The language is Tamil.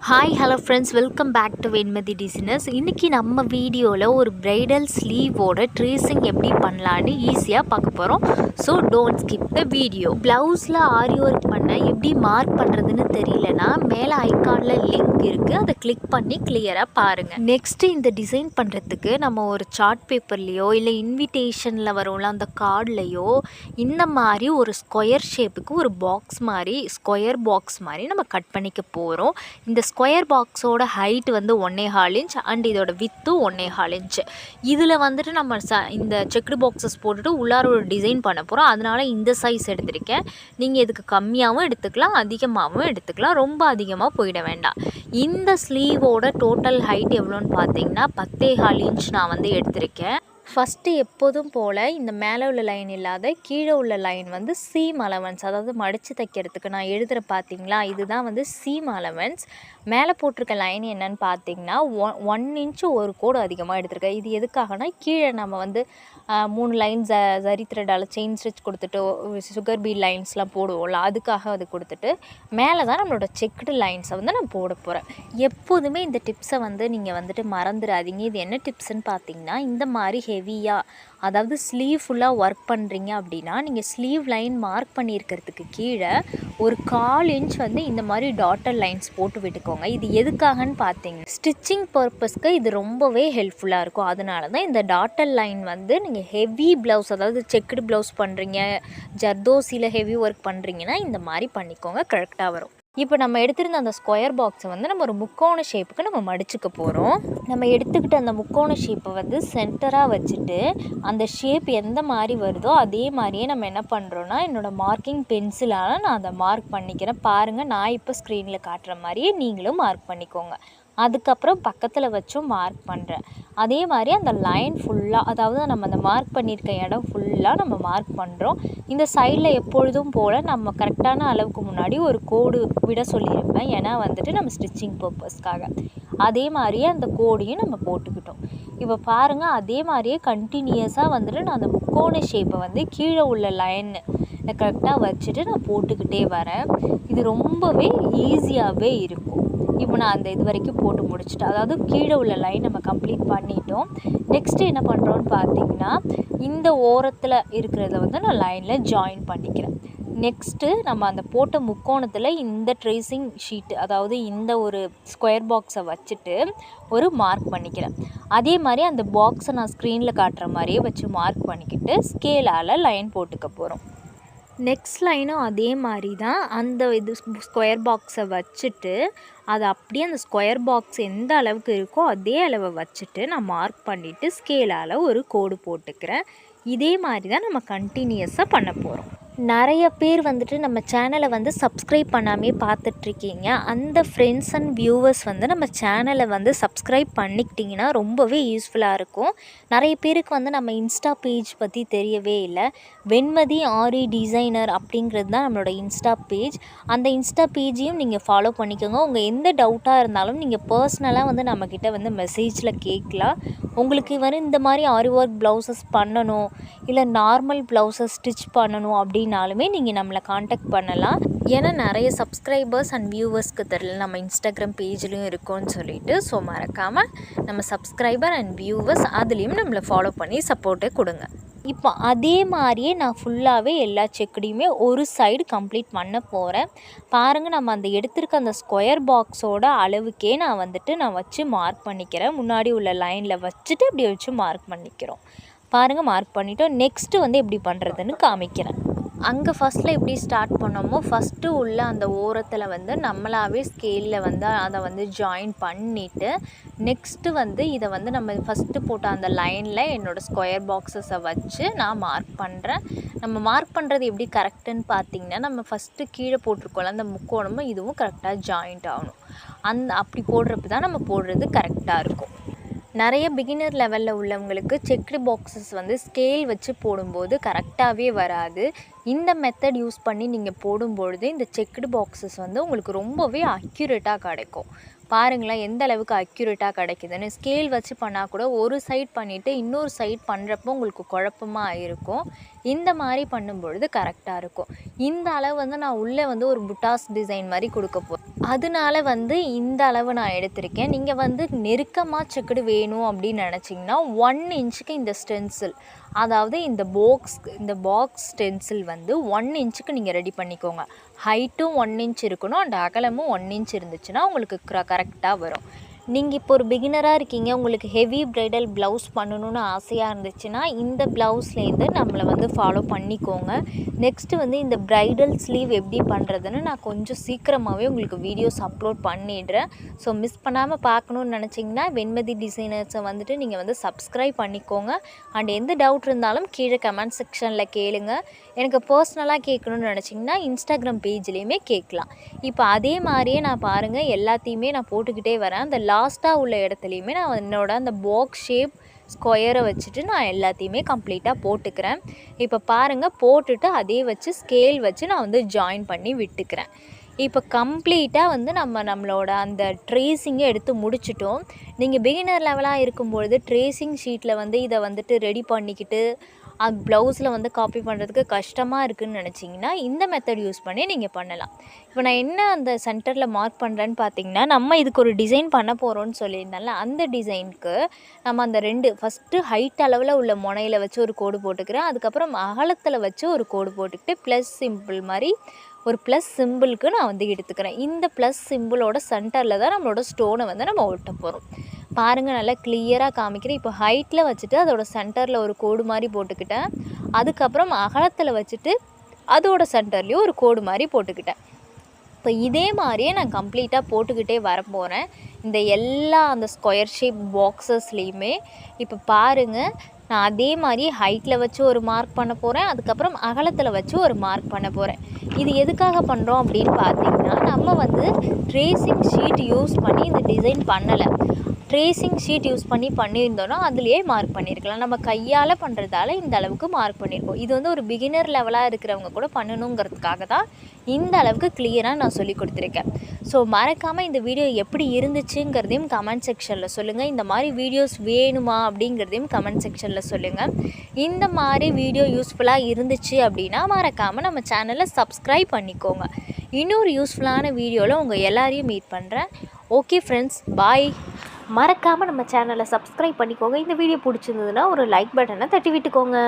Hi hello friends, welcome back to Venmathi designers. இன்றைக்கி நம்ம வீடியோவில் ஒரு ப்ரைடல் ஸ்லீவோட ட்ரேசிங் எப்படி பண்ணலான்னு ஈஸியாக பார்க்க போகிறோம். So don't skip the video. ப்ளவுஸில் ஆரி ஒர்க் பண்ண எப்படி மார்க் பண்ணுறதுன்னு தெரியலனா மேலே ஐகானில் லிங்க் இருக்குது, அதை கிளிக் பண்ணி கிளியராக பாருங்கள். நெக்ஸ்ட்டு இந்த டிசைன் பண்ணுறதுக்கு நம்ம ஒரு சார்ட் பேப்பர்லேயோ இல்லை இன்விடேஷனில் வரும்ல அந்த கார்ட்லேயோ இந்த மாதிரி ஒரு ஸ்கொயர் ஷேப்புக்கு ஒரு பாக்ஸ் மாதிரி ஸ்கொயர் பாக்ஸ் மாதிரி நம்ம கட் பண்ணிக்க போகிறோம். இந்த ஸ்கொயர் பாக்ஸோட ஹைட் வந்து 1.25 இன்ச் அண்ட் இதோட வித்து 1.25 இன்ச். இதில் வந்துட்டு நம்ம இந்த செக்குடு பாக்ஸஸ் போட்டுட்டு உள்ளார ஒரு டிசைன் பண்ண போகிறோம். அதனால் இந்த சைஸ் எடுத்திருக்கேன். நீங்கள் இதுக்கு கம்மியாகவும் எடுத்துக்கலாம், அதிகமாகவும் எடுத்துக்கலாம், ரொம்ப அதிகமாக போயிட வேண்டாம். இந்த ஸ்லீவோட டோட்டல் ஹைட் எவ்வளோன்னு பார்த்தீங்கன்னா 10.25 இன்ச் நான் வந்து எடுத்திருக்கேன். ஃபஸ்ட்டு எப்போதும் போல் இந்த மேலே உள்ள லைன் இல்லாத கீழே உள்ள லைன் வந்து சீம் அலவன்ஸ், அதாவது மடித்து தைக்கிறதுக்கு நான் எழுதுகிற பார்த்தீங்களா, இதுதான் வந்து சீம் அலவன்ஸ். மேலே போட்டிருக்க லைன் என்னன்னு பார்த்தீங்கன்னா 1 இன்ச்சு ஒரு கோடு அதிகமாக எடுத்திருக்கேன். இது எதுக்காகனா கீழே நம்ம வந்து 3 லைன் ஜரி த்ரெட்டால் செயின் ஸ்டிச் கொடுத்துட்டு சுகர் பீட் லைன்ஸ்லாம் போடுவோம்ல, அதுக்காக அது கொடுத்துட்டு மேலே தான் நம்மளோட செக்குடு லைன்ஸை வந்து நான் போட போகிறேன். எப்போதுமே இந்த டிப்ஸை வந்து நீங்கள் வந்துட்டு மறந்துடாதீங்க. இது என்ன டிப்ஸ்ன்னு பார்த்தீங்கன்னா, இந்த மாதிரி ஹெவியாக அதாவது ஸ்லீவ் ஃபுல்லாக ஒர்க் பண்ணுறீங்க அப்படின்னா நீங்கள் ஸ்லீவ் லைன் மார்க் பண்ணியிருக்கிறதுக்கு கீழே ஒரு 1/4 இன்ச் வந்து இந்த மாதிரி டாட்டர் லைன்ஸ் போட்டு விட்டுக்கோங்க. இது எதுக்காகன்னு பார்த்தீங்கன்னா ஸ்டிச்சிங் பர்பஸ்க்கு இது ரொம்பவே ஹெல்ப்ஃபுல்லாக இருக்கும். அதனால தான் இந்த டாட்டர் லைன் வந்து நீங்கள் ஹெவி ப்ளவுஸ், அதாவது செக்குடு ப்ளவுஸ் பண்ணுறீங்க, ஜர்தோசியில் ஹெவி ஒர்க் பண்ணுறீங்கன்னா இந்த மாதிரி பண்ணிக்கோங்க, கரெக்டாக வரும். இப்போ நம்ம எடுத்திருந்த அந்த ஸ்கொயர் பாக்ஸை வந்து நம்ம ஒரு முக்கோண ஷேப்புக்கு நம்ம மடிச்சுக்க போகிறோம். நம்ம எடுத்துக்கிட்ட அந்த முக்கோண ஷேப்பை வந்து சென்டராக வச்சுட்டு அந்த ஷேப் எந்த மாதிரி வருதோ அதே மாதிரியே நம்ம என்ன பண்ணுறோன்னா என்னோடய மார்க்கிங் பென்சிலால் நான் அதை மார்க் பண்ணிக்கிறேன். பாருங்கள், நான் இப்போ ஸ்க்ரீனில் காட்டுற மாதிரியே நீங்களும் மார்க் பண்ணிக்கோங்க. அதுக்கப்புறம் பக்கத்தில் வச்சும் மார்க் பண்ணுறேன். அதே மாதிரி அந்த லைன் ஃபுல்லாக, அதாவது நம்ம அந்த மார்க் பண்ணியிருக்க இடம் ஃபுல்லாக நம்ம மார்க் பண்ணுறோம். இந்த சைடில் எப்பொழுதும் போல் நம்ம கரெக்டான அளவுக்கு முன்னாடி ஒரு கோடு விட சொல்லியிருப்பேன், ஏன்னா வந்துட்டு நம்ம ஸ்டிச்சிங் பர்பஸ்க்காக. அதே மாதிரியே அந்த கோடையும் நம்ம போட்டுக்கிட்டோம். இப்போ பாருங்கள், அதே மாதிரியே கண்டினியூஸாக வந்துட்டு நான் அந்த முக்கோண ஷேப்பை வந்து கீழே உள்ள லைன் கரெக்டாக வச்சுட்டு நான் போட்டுக்கிட்டே வரேன். இது ரொம்பவே ஈஸியாகவே இருக்கும். இப்போ நான் அந்த இது வரைக்கும் போட்டு முடிச்சுட்டேன், அதாவது கீழே உள்ள லைன் நம்ம கம்ப்ளீட் பண்ணிட்டோம். நெக்ஸ்ட்டு என்ன பண்ணுறோன்னு பார்த்தீங்கன்னா இந்த ஓரத்தில் இருக்கிறத வந்து நான் லைனில் ஜாயின் பண்ணிக்கிறேன். நெக்ஸ்ட்டு நம்ம அந்த போட்ட முக்கோணத்தில் இந்த ட்ரேசிங் ஷீட்டு, அதாவது இந்த ஒரு ஸ்கொயர் பாக்ஸை வச்சுட்டு ஒரு மார்க் பண்ணிக்கிறேன். அதே மாதிரி அந்த பாக்ஸை நான் ஸ்க்ரீனில் காட்டுற மாதிரியே வச்சு மார்க் பண்ணிக்கிட்டு ஸ்கேலால் லைன் போட்டுக்க போகிறோம். நெக்ஸ்ட் லைனும் அதே மாதிரி தான் அந்த இது ஸ்கொயர் பாக்ஸை வச்சுட்டு அதை அப்படியே அந்த ஸ்கொயர் பாக்ஸ் எந்த அளவுக்கு இருக்கோ அதே அளவை வச்சுட்டு நான் மார்க் பண்ணிவிட்டு ஸ்கேலால் ஒரு கோடு போட்டுக்கிறேன். இதே மாதிரி தான் நம்ம கண்டினியூஸாக பண்ண போகிறோம். நிறைய பேர் வந்துட்டு நம்ம சேனலை வந்து சப்ஸ்கிரைப் பண்ணாமே பார்த்துட்ருக்கீங்க. அந்த ஃப்ரெண்ட்ஸ் அண்ட் வியூவர்ஸ் வந்து நம்ம சேனலை வந்து சப்ஸ்கிரைப் பண்ணிக்கிட்டிங்கன்னா ரொம்பவே யூஸ்ஃபுல்லாக இருக்கும். நிறைய பேருக்கு வந்து நம்ம இன்ஸ்டா பேஜ் பற்றி தெரியவே இல்லை. வெண்மதி ஆரி டிசைனர் அப்படிங்கிறது தான் நம்மளோட இன்ஸ்டா பேஜ். அந்த இன்ஸ்டா பேஜையும் நீங்கள் ஃபாலோ பண்ணிக்கோங்க. உங்கள் எந்த டவுட்டாக இருந்தாலும் நீங்கள் பர்சனலாக வந்து நம்மக்கிட்ட வந்து மெசேஜில் கேட்கலாம். உங்களுக்கு வந்து இந்த மாதிரி ஆரி ஒர்க் ப்ளவுசஸ் பண்ணணும், இல்லை நார்மல் ப்ளவுசஸ் ஸ்டிச் பண்ணணும் அப்படின்னாலுமே நீங்கள் நம்மளை காண்டாக்ட் பண்ணலாம். ஏன்னா நிறைய சப்ஸ்கிரைபர்ஸ் அண்ட் வியூவர்ஸ்க்கு தெரியல நம்ம இன்ஸ்டாகிராம் பேஜ்லேயும் இருக்கோன்னு சொல்லிட்டு. ஸோ மறக்காமல் நம்ம சப்ஸ்கிரைபர் அண்ட் வியூவர்ஸ் அதுலேயும் நம்மளை ஃபாலோ பண்ணி சப்போர்ட்டை கொடுங்க. இப்போ அதே மாதிரியே நான் ஃபுல்லாகவே எல்லா செக்குடையுமே ஒரு சைடு கம்ப்ளீட் பண்ண போகிறேன். பாருங்கள், நம்ம அந்த எடுத்திருக்க அந்த ஸ்கொயர் பாக்ஸோட அளவுக்கே நான் வச்சு மார்க் பண்ணிக்கிறேன். முன்னாடி உள்ள லைனில் வச்சுட்டு இப்படி வச்சு மார்க் பண்ணிக்கிறோம். பாருங்கள், மார்க் பண்ணிவிட்டோம். நெக்ஸ்ட்டு வந்து எப்படி பண்ணுறதுன்னு காமிக்கிறேன். அங்கே ஃபஸ்ட்டில் எப்படி ஸ்டார்ட் பண்ணோமோ ஃபஸ்ட்டு உள்ள அந்த ஓரத்தில் வந்து நம்மளாவே ஸ்கேலில் வந்து அதை வந்து ஜாயின் பண்ணிவிட்டு நெக்ஸ்ட்டு வந்து இதை வந்து நம்ம ஃபஸ்ட்டு போட்ட அந்த லைனில் என்னோடய ஸ்கொயர் பாக்ஸஸை வச்சு நான் மார்க் பண்ணுறேன். நம்ம மார்க் பண்ணுறது எப்படி கரெக்டுன்னு பார்த்திங்கன்னா, நம்ம ஃபஸ்ட்டு கீழே போட்டிருக்கோம்ல அந்த முக்கோணமும் இதுவும் கரெக்டாக ஜாயிண்ட் ஆகணும். அப்படி போடுறப்ப தான் நம்ம போடுறது கரெக்டாக இருக்கும். நிறைய பிகினர் லெவலில் உள்ளவங்களுக்கு செக்குடு பாக்ஸஸ் வந்து ஸ்கேல் வச்சு போடும்போது கரெக்டாகவே வராது. இந்த மெத்தட் யூஸ் பண்ணி நீங்கள் போடும்பொழுது இந்த செக்குடு பாக்ஸஸ் வந்து உங்களுக்கு ரொம்பவே அக்யூரேட்டாக கிடைக்கும். பாருங்களேன் எந்த அளவுக்கு அக்யூரேட்டாக கிடைக்குதுன்னு. ஸ்கேல் வச்சு பண்ணால் கூட ஒரு சைட் பண்ணிவிட்டு இன்னொரு சைட் பண்ணுறப்போ உங்களுக்கு குழப்பமாக இருக்கும். இந்த மாதிரி பண்ணும்பொழுது கரெக்டாக இருக்கும். இந்த அளவு வந்து நான் உள்ளே வந்து ஒரு புட்டாஸ் டிசைன் மாதிரி கொடுக்க போகிறேன். அதனால வந்து இந்த அளவு நான் எடுத்திருக்கேன். நீங்கள் வந்து நெருக்கமாக செக்குடு வேணும் அப்படின்னு நினச்சிங்கன்னா 1 இன்ச்சுக்கு இந்த ஸ்டென்சில், அதாவது இந்த பாக்ஸ் ஸ்டென்சில் வந்து 1 இன்ச்சுக்கு நீங்கள் ரெடி பண்ணிக்கோங்க. ஹைட்டும் 1 இன்ச் இருக்கணும் அண்ட் அகலமும் 1 இன்ச் இருந்துச்சுன்னா உங்களுக்கு கரெக்டாக வரும். நீங்கள் இப்போ ஒரு பிகினராக இருக்கீங்க, உங்களுக்கு ஹெவி ப்ரைடல் ப்ளவுஸ் பண்ணணுன்னு ஆசையாக இருந்துச்சுன்னா இந்த ப்ளவுஸ்லேருந்து நம்மளை வந்து ஃபாலோ பண்ணிக்கோங்க. நெக்ஸ்ட்டு வந்து இந்த ப்ரைடல் ஸ்லீவ் எப்படி பண்ணுறதுன்னு நான் கொஞ்சம் சீக்கிரமாகவே உங்களுக்கு வீடியோஸ் அப்லோட் பண்ணிடுறேன். ஸோ மிஸ் பண்ணாமல் பார்க்கணுன்னு நினச்சிங்கன்னா வெண்மதி டிசைனர்ஸை வந்துட்டு நீங்கள் வந்து சப்ஸ்கிரைப் பண்ணிக்கோங்க. அண்ட் எந்த டவுட் இருந்தாலும் கீழே கமெண்ட் செக்ஷனில் கேளுங்க. எனக்கு பர்சனலாக கேட்கணுன்னு நினச்சிங்கன்னா இன்ஸ்டாகிராம் பேஜ்லேயுமே கேட்கலாம். இப்போ அதே மாதிரியே நான் பாருங்கள் எல்லாத்தையுமே நான் போட்டுக்கிட்டே வரேன். அந்த லாஸ்ட்டாக உள்ள இடத்துலையுமே நான் என்னோடய அந்த பாக்ஸ் ஷேப் ஸ்கொயரை வச்சுட்டு நான் எல்லாத்தையுமே கம்ப்ளீட்டாக போட்டுக்கிறேன். இப்போ பாருங்கள் போட்டுட்டு அதே வச்சு ஸ்கேல் வச்சு நான் வந்து ஜாயின் பண்ணி விட்டுக்கிறேன். இப்போ கம்ப்ளீட்டாக வந்து நம்மளோட அந்த ட்ரேசிங்கை எடுத்து முடிச்சிட்டோம். நீங்கள் பிகினர் லெவலாக இருக்கும்பொழுது ட்ரேசிங் ஷீட்டில் வந்து இதை வந்துட்டு ரெடி பண்ணிக்கிட்டு அது ப்ளவுஸில் வந்து காப்பி பண்ணுறதுக்கு கஷ்டமாக இருக்குதுன்னு நினச்சிங்கன்னா இந்த மெத்தட் யூஸ் பண்ணி நீங்கள் பண்ணலாம். இப்போ நான் என்ன அந்த சென்டரில் மார்க் பண்ணுறேன்னு பார்த்தீங்கன்னா, நம்ம இதுக்கு ஒரு டிசைன் பண்ண போகிறோன்னு சொல்லியிருந்தால அந்த டிசைனுக்கு நம்ம அந்த 2 ஃபஸ்ட்டு ஹைட் அளவில் உள்ள முனையில் வச்சு ஒரு கோடு போட்டுக்கிறேன். அதுக்கப்புறம் அகலத்தில் வச்சு ஒரு கோடு போட்டுக்கிட்டு ப்ளஸ் சிம்பிள் மாதிரி ஒரு ப்ளஸ் சிம்பிளுக்கு நான் வந்து எடுத்துக்கிறேன். இந்த ப்ளஸ் சிம்பிளோட சென்டரில் தான் நம்மளோட ஸ்டோனை வந்து நம்ம ஒட்ட போகிறோம். பாருங்கள் நல்லா கிளியராக காமிக்கிறேன். இப்போ ஹைட்டில் வச்சுட்டு அதோட சென்டரில் ஒரு கோடு மாதிரி போட்டுக்கிட்டேன். அதுக்கப்புறம் அகலத்தில் வச்சுட்டு அதோட சென்டர்லேயும் ஒரு கோடு மாதிரி போட்டுக்கிட்டேன். இப்போ இதே மாதிரியே நான் கம்ப்ளீட்டாக போட்டுக்கிட்டே வர போகிறேன் இந்த எல்லா அந்த ஸ்கொயர் ஷேப் பாக்ஸஸ்லேயுமே. இப்போ பாருங்கள் நான் அதே மாதிரி ஹைட்டில் வச்சு ஒரு மார்க் பண்ண போகிறேன். அதுக்கப்புறம் அகலத்தில் வச்சு ஒரு மார்க் பண்ண போகிறேன். இது எதுக்காக பண்ணுறோம் அப்படின்னு பார்த்தீங்கன்னா, நம்ம வந்து ட்ரேசிங் ஷீட் யூஸ் பண்ணி இந்த டிசைன் பண்ணலை. ட்ரேசிங் ஷீட் யூஸ் பண்ணி பண்ணியிருந்தோன்னா அதுலேயே மார்க் பண்ணியிருக்கலாம். நம்ம கையால் பண்ணுறதால இந்த அளவுக்கு மார்க் பண்ணியிருக்கோம். இது வந்து ஒரு பிகினர் லெவலாக இருக்கிறவங்க கூட பண்ணணுங்கிறதுக்காக தான் இந்த அளவுக்கு கிளியராக நான் சொல்லி கொடுத்துருக்கேன். ஸோ மறக்காமல் இந்த வீடியோ எப்படி இருந்துச்சுங்கிறதையும் கமெண்ட் செக்ஷனில் சொல்லுங்கள். இந்த மாதிரி வீடியோஸ் வேணுமா அப்படிங்கிறதையும் கமெண்ட் செக்ஷனில் சொல்லுங்கள். இந்த மாதிரி வீடியோ யூஸ்ஃபுல்லாக இருந்துச்சு அப்படின்னா மறக்காமல் நம்ம சேனலை சப்ஸ்கிரைப் பண்ணிக்கோங்க. இன்னொரு யூஸ்ஃபுல்லான வீடியோவில் உங்கள் எல்லாரையும் மீட் பண்ணுறேன். ஓகே ஃப்ரெண்ட்ஸ், பாய். மறக்காமல் நம்ம சேனலை சப்ஸ்கிரைப் பண்ணிக்கோங்க. இந்த வீடியோ பிடிச்சிருந்ததுன்னா ஒரு லைக் பட்டனை தட்டி விட்டுக்கோங்க.